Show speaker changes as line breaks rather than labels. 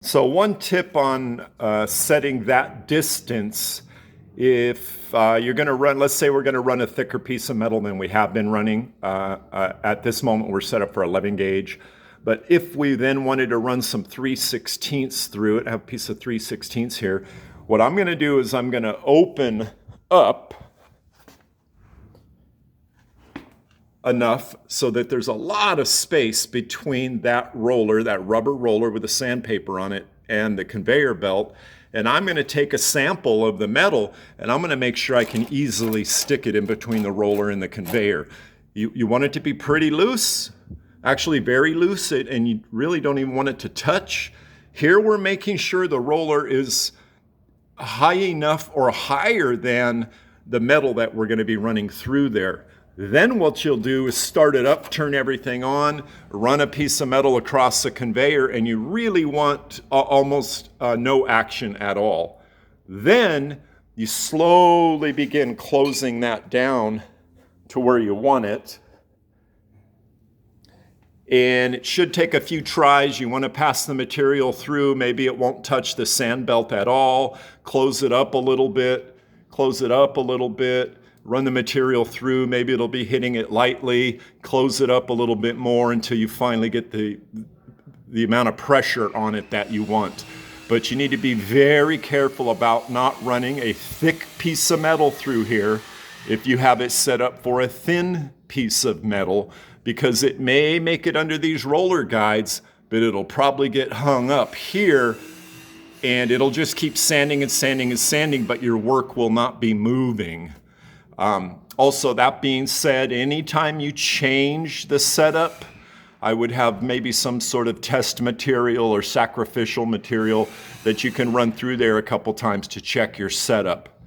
So one tip on setting that distance, if you're going to run, let's say we're going to run a thicker piece of metal than we have been running. At this moment, we're set up for 11 gauge. But if we then wanted to run some 3/16 through it, I have a piece of 3/16 here, what I'm going to do is I'm going to open up enough so that there's a lot of space between that roller, that rubber roller with the sandpaper on it, and the conveyor belt. And I'm going to take a sample of the metal and I'm going to make sure I can easily stick it in between the roller and the conveyor. You want it to be pretty loose, actually very loose, and you really don't even want it to touch. Here we're making sure the roller is high enough or higher than the metal that we're going to be running through there. Then what you'll do is start it up, turn everything on, run a piece of metal across the conveyor, and you really want almost no action at all. Then you slowly begin closing that down to where you want it. And it should take a few tries. You want to pass the material through. Maybe it won't touch the sand belt at all. Close it up a little bit, close it up a little bit. Run the material through, maybe it'll be hitting it lightly, close it up a little bit more until you finally get the amount of pressure on it that you want. But you need to be very careful about not running a thick piece of metal through here if you have it set up for a thin piece of metal, because it may make it under these roller guides, but it'll probably get hung up here and it'll just keep sanding and sanding and sanding, but your work will not be moving. Also, that being said, anytime you change the setup, I would have maybe some sort of test material or sacrificial material that you can run through there a couple times to check your setup.